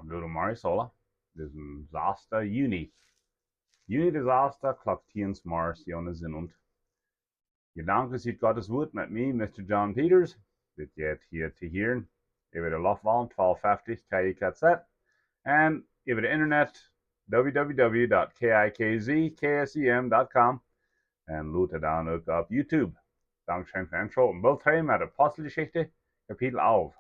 Door de Marisola. Dus een zaste juni. Juni de zaste, klok 10 mars, Jonas in und. Gedanken ziet Gottes Woord met me, Mr. John Peters. Dit gaat hier te heeren. Over de Lofwallen 1250 KIKZ. En over de internet www.kikzksem.com. En loot het dan ook op YouTube. Dankzij voor het en beeld met Apostelgeschichte, kapitel 11.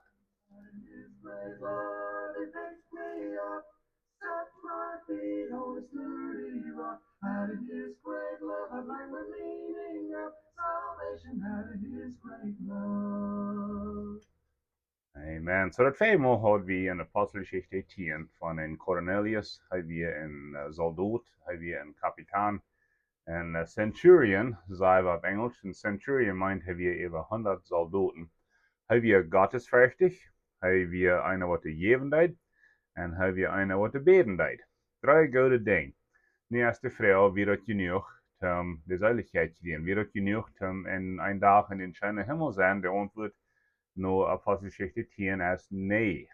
Amen. So dat vijfmaal hadden we in Apostelgeschichte 10 van een Cornelius, hebben we een soldaat, hebben we een kapitein, een centurion, zei we op Engels. Een centurion meint, hebben we over 100 soldaten. Hebben we gottesvruchtig, hebben we einer wat de geven deed, en hebben we einer wat de beden deed. 3 goede dingen. Nu als de vrouw weer dat genoeg om de zuiligheid te doen, weer dat genoeg om in een dag in den schönen Himmel zijn, de antwoord naar Apostelgeschichte 10 als nee.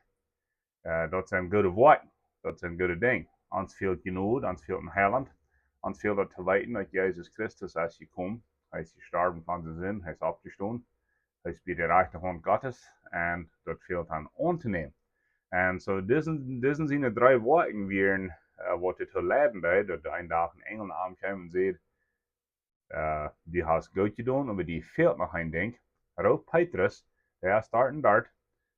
Dat zijn goede woorden, dat zijn goede dingen. Ons fehlt genoeg, ons fehlt een heiland, ons fehlt dat te weten dat Jezus Christus als je komt, hij is gestorben van zijn zin, hij is opgestaan, hij is bij de rechterhand Gottes en dat fehlt aan on te nemen. En zo, deze zijn de 3 woorden weer wat het te leiden deed, dat een dag een engel naar hem kwam en zei, die has goed gedaan, maar die fehlt nog een ding. Ook Petrus, der staat en dort,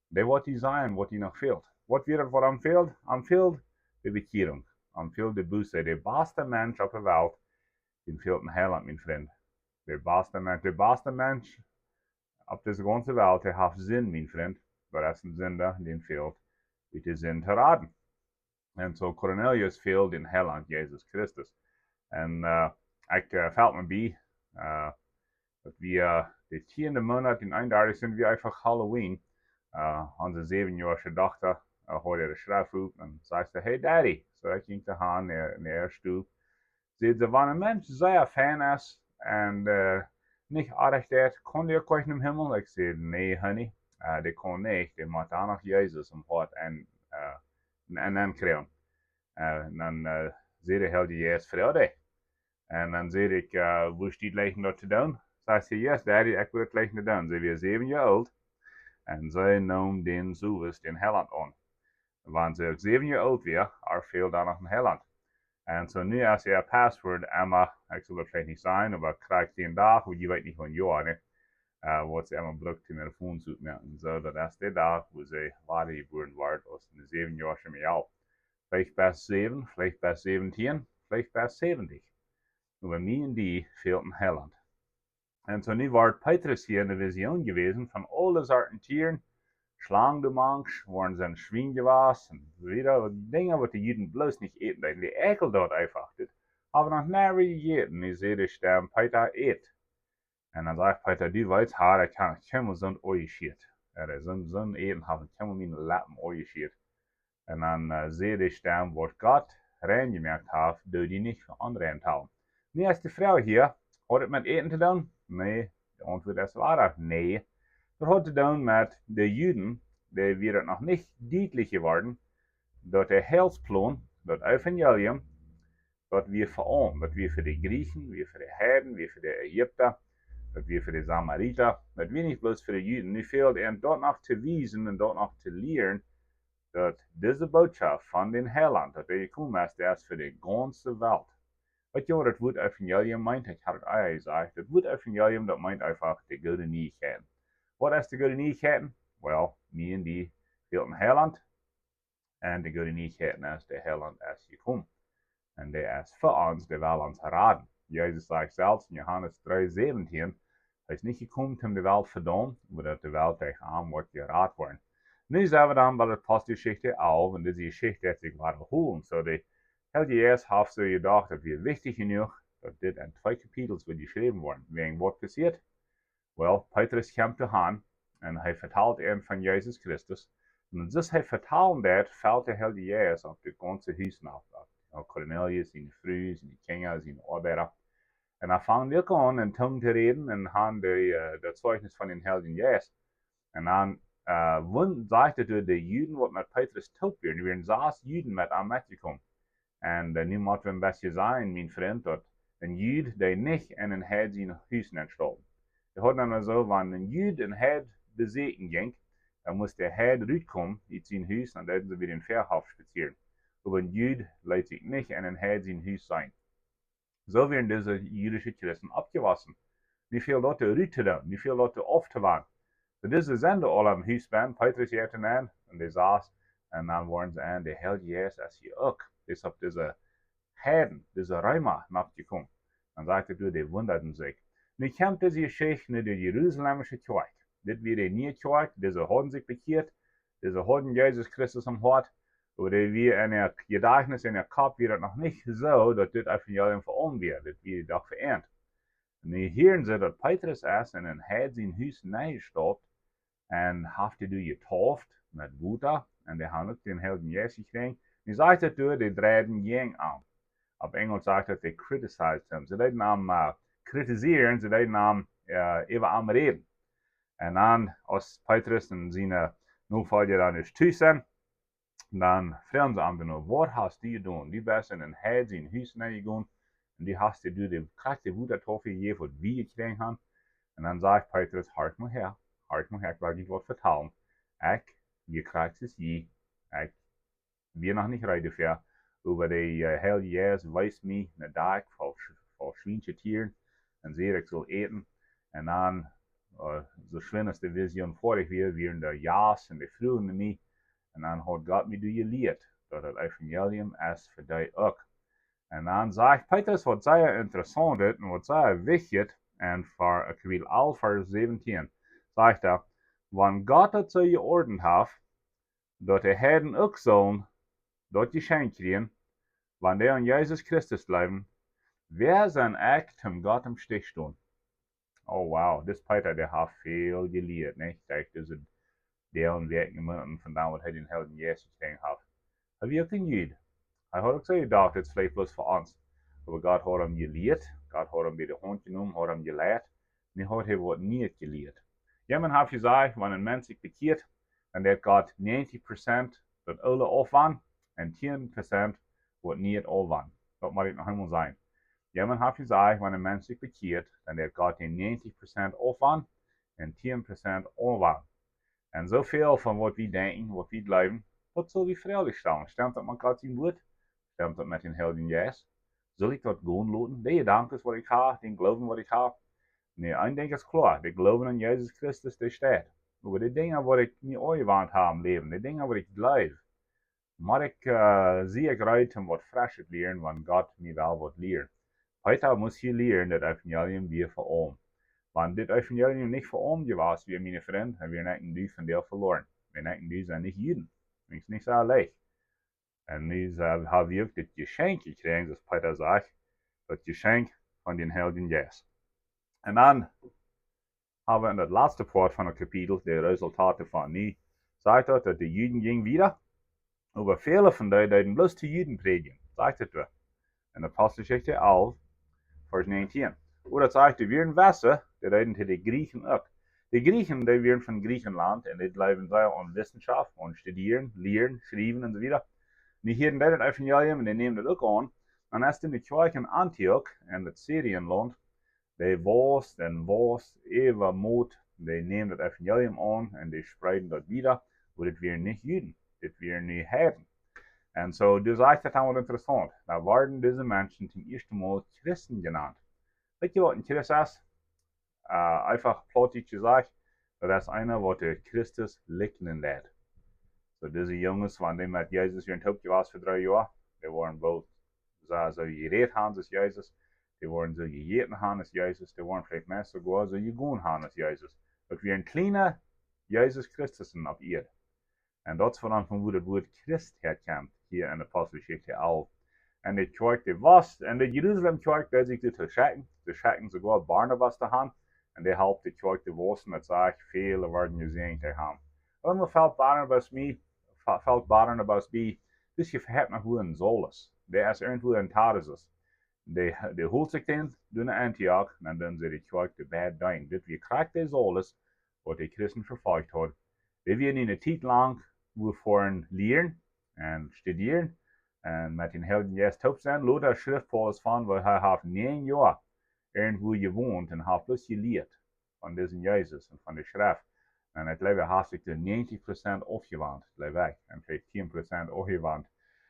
die wat die zijn, wat die nog fehlt. Wat weer het wat hem fehlt? Hem fehlt de bekering. Hem fehlt de buße. De beste mens op de wereld, die fehlt een heiland, mijn vriend. De beste mens op deze ganze wereld, die heeft zin, mijn vriend. Maar dat is een zinde, die fehlt, het is zin te raden. En zo Cornelius fehlt den heiland, Jezus Christus. En ik valt me bij, dat we de 10e maand in 31 sind wir einfach Halloween. Onze 7-jarige dochter hoorde de schrijf op en zei ze, hey daddy. So ik ging te gaan naar de stoep. Ze waren een mens zeer fan is en niet aardig dat, kon die ook in de hemel? Ik zei, nee honey, die kon niet, die moet daar nog Jezus om hart en dan krijgen. En dan zei de heel die eerst vrede. En dan zei ik, woest die liggen dat te doen? Zei ze, yes daddy, ik wil het liggen te doen. Ze was 7 jaar oud. En zij nam den zoals den heiland aan. Wanneer ze 7 jaar oud was, viel daar nog een heiland. En zo nu als je paswoord, Emma, ik zal het vielleicht niet zijn, maar krijg je een dag, want je weet niet van jaar, ne? Wat ze Emma gebruikt in de telefoon zoekt melden. Zo dat als die dag, wo ze later geboren wordt, als een 7 jaar schon meer oud. Vielleicht best 7, vielleicht best 17, vielleicht best 70. Maar bij mij en die fehlt een heiland. En zo nu wordt Petrus hier in de visioen geweest van alle soorten dieren. Slangen de manch, waren zijn Schwein gewas, en wieder dingen wat de Juden bloß nicht eten, die ekel dort einfach dit. Aber noch nare gegeten, die sehe de stem, Peter eet. En dan sagt Peter, die weet haar, ik kan helemaal zo'n oje schiet. Zo'n eten hebben, helemaal mijn lappen oje schiet. En dan sehe de stem, wat God reingemerkt heeft, door die niet anrein houden. Nu als de vrouw hier, had het met eten te doen? Nee, de antwoord is waar, nee. Dat had te doen met de Juden, die weer nog niet duidelijk geworden, dat de heilsplan, dat evangelium, dat weer voor ons, dat weer voor de Griechen, weer voor de Heiden, weer voor de Egypter, dat weer voor de Samariter, dat weer niet bloos voor de Juden. Nu fehlt er dort nog te wijzen en dort nog te leren, dat deze boodschap van den Heiland, dat er gekomen is, dat is voor de ganze wereld. Wat je het woord evangelium meint, ik had het al gezegd, het woord evangelium, dat meint einfach de goede nieuwigheid. Wat is de goede nieuwigheid? Well, me en die fehlt een heiland. En de goede nieuwigheid is de heiland is gekomen. En die is voor ons, die wil ons raden. Jezus zegt zelfs in Johannes 3:17, hij is niet gekomen om de wereld verdammen, maar dat de wereld tegen wordt geraad worden. Nu zijn we dan bij de Apostelgeschichte 11, en deze geschichte heeft zich wiederholen. So de hele eerst heeft ze gedacht, dat het wichtig genoeg, dat dit in 2 kapitels wordt geschreven worden. Wegen wat passiert? Wel, Petrus komt te gaan en hij vertelt ihnen van Jezus Christus. En als hij vertelt dat, valt de Heilige Geest op de ganze huis af. Cornelius, zijn vrouw, zijn kinderen, zijn arbeider. En dan fangen die ook aan in tongen te reden en gaan de Zeugnis van den Heiligen Geest. En dan zegt het de Juden wat met Petrus toep werden. Er werden 6 Juden met aan metgekomen. En nu moeten we een beetje zijn, mijn vriend, dat een Jude die niet in een heid zijn huis instalt. Je hoort dan zo, wanneer een Jude een heid bezeten ging, dan moest de heid uitkomen uit zijn huis en dan ze weer in Verhaft spazieren. Aber een Jude laat zich niet in een heid zijn huis zijn. Zo werden deze jüdische Christen abgewassen. Niet veel Leute uit te doen, niet veel Leute auf te waren. So diese sind alle am huis ben, Petrus heeft hen aan, en die saß, en dan worden ze aan, de Heilige Geest is hier ook. Dus op deze Heiden, diese Römer nachgekommen. Dan sagte du, die wunderten sich. Nu kommt diese Geschichte naar de Jeruzalemische Kerk. Dit weer de nieuwe Kerk, diese hadden sich bekehrt, diese hadden Jesus Christus am Hart, aber wir in der Gedächtnis, in der Kopf wird noch nicht so, dass das Evangelium für uns wird, das wird doch verehrt. Und nu hören sie, dass Petrus ist in ein Heiden Huis neergestort en hafte du getauft met Water, en die haben ook den Heiligen Geest gekregen. Nu sagt het door, die draaiden ging aan. Op Engels sagt het, they criticized him. Ze deden hem kritiseren, ze deden hem even aan reden. En dan, als Petrus en zijn navolger dan is thuis zijn, dan vragen ze hem, wat hast du gedaan? Die bent in een Heiden huis neergegaan, en die hast du de kracht Water taufe gegeven, wat we gekregen hebben. En dan zegt Petrus, hart maar her. Hart maar her, ik wil je wat vertellen. Je krijgt es je. Ik ben nog niet ready voor. Over de Heilige Geest wijst mij naar dag voor schwijntje tieren. En zeer ik zal eten. En dan, zo schwin als de vision vorig weer de ja's en de vrouwen en mij. En dan had God mij door je leerd. Dat het evangelium is voor die ook. En dan zegt Petrus wat zeer interessant is en wat zeer wichtig. En voor kapitel 11 vers 17. Zegt er, wanneer God het zo geordend heeft, dat de Heiden ook zullen dat geschenk krijgen, wanneer die aan Jezus Christus blijven, wer zijn echt om God im Stich staan. Oh wow, dit Peter, der heeft veel geleerd, niet? Kijk, dus het deel en werken moeten vandaan wat hij den Heiligen Geest gekregen heeft. Heb je ook een Jude? Hij had ook zo gedacht, het is vielleicht bloß voor ons. Aber God had hem geleerd, God had hem bij de hand genomen, had hem geleerd, en hij had hij wat niet geleerd. Jemand heeft gezegd, wanneer een mens zich bekeert, dan dat God 90% dat alle afwan en 10% wat niet afwan. Dat moet ik nog helemaal zijn. Jemand heeft gezegd, wanneer een mens zich bekeert, dan dat God 90% afwan en 10% afwan. En zoveel van wat we denken, wat we geloven, dat zal we vrijelijk stellen. Stemt dat met God zijn woord? Stemt dat met den Heiligen Geest? Zal ik dat gewoon laten? Die gedanken wat ik heb, den geloven wat ik heb? Nee, één ding is klaar. De geloven aan Jezus Christus, die staat. Maar de dingen wat ik niet uitgewaand heb in leven, de dingen wat ik geloof, maar ik zie ik uit om wat fris te leren, want God mij wel wat leert. Peter moet je leren dat evangelium weer voor ons. Want dit evangelium niet voor ons was, wie mijn vriend, en we zijn niet die van deel verloren. We zijn niet Juden. Het is niet zo leicht. En nu hebben we ook dit geschenk gekregen, zoals Peter zegt, dat geschenk van den Heiligen Geest. En dan hebben we in het laatste part van het kapitel de resultaten van nu. Zegt dat de Juden gingen wieder. Aber vele van die deden bloß de Juden predigen. Zegt het weer. In Apostelgeschichte 11, vers 19. Oder zegt de weer Wasser, die deden te de Griechen ook. De Griechen, die werden van Griechenland en die blijven zij aan wetenschap, aan studeren, leren, schrijven en zo wieder. Die hielden dat het evangelium en die nemen het ook aan. En als in de kerk in Antioch, in het Syriënland, die was even moed, die nemen het evangelium aan en die spreiden dat wieder, maar het weer niet Juden, het weer niet Heiden. En zo, dus is dat dan wat interessant. Daar worden deze mensen ten eerste Mal Christen genannt. Weet je wat een Christ is? Einfach plottig gezegd, dat is einer wat de Christus lichten laat. So deze jongens, wanneer die met Jezus weer in het hoopje was voor 3 jaar, die waren both zo gereed hebben als Jezus, die waren zo gegeten hebben als Jezus, die waren vielleicht net sogar zo gegaan hebben als Jezus. Dat weer een kleine Jezus Christus op eerde. En dat is van wo het woord Christ herkomt, hier in de Apostelgeschichte 11. En de kerk die was, en de Jeruzalem kerk, die zich te schikken sogar Barnabas te hebben, En die helpt de kerk te wosten, dat zag vele worden gezien te hebben. En dan fällt Barnabas bij, dus je verhebt nog hoe een Solus. Der is irgendwo een Tarsus. Die holt zich den, doen Antioch, en dan doen ze de kerk de bad ding. Dit wie krijgt de Solus, wat de Christen verfolgt had. Die werden in een tijd lang, wo voor leren en studeren, en met een helden juist op zijn, lot er schriftvolles van, waar hij heeft 9 jaar irgendwo gewoond en heeft plus geleerd van deze Jezus en van de schrift. En het leven heeft zich de 90% afgewand, weg, en vielleicht 10% afgewand.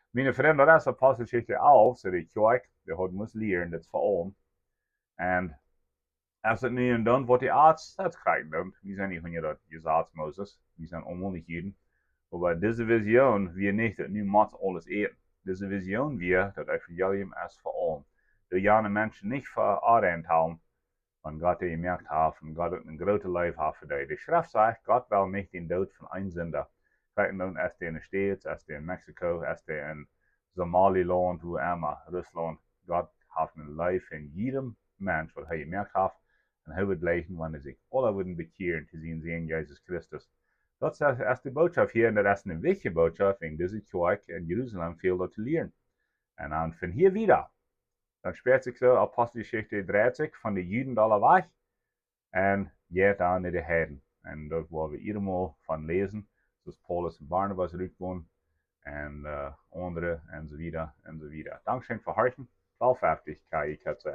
Meine Freunde, dat is Apostelgeschichte 11, so die kerk, die had moest leren, dat is voor ons. En als het nu en dan wordt die arts dat krijgen, dan, we zijn niet van je dat, je arts Moses, we zijn onmogelijkheden. Maar deze vision, wir nicht, dat nu moet alles eten. Deze vision, wir, dat evangelium is voor ons. De jane mensen niet verarend hebben, van Gott die gemerkt heeft, van Gott een grote leven heeft voor die. De schrift zegt, Gott wil niet den dood van een zinder. Kijk dan, als die in de States, als die in Mexico, als die in Somaliland, hoe immer, Rusland. Gott heeft een leven in jedem mens, wat hij gemerkt heeft. En hij wordt leven, wanneer zich alle worden bekeren te zien Jezus Christus. Dat is de boodschap hier, en dat is een wichtige boodschap in deze kerk in Jeruzalem veel dat te leren. En dan van hier wieder, dan speelt zich zo Apostelgeschichte 30 van de Juden alle weg en gaat dan naar de Heiden. En dat waar we iedermaal van lezen, zoals Paulus en Barnabas uitgaan en anderen enzovoort enzovoort. Dankeschön für heute. 12:50 KI KZ.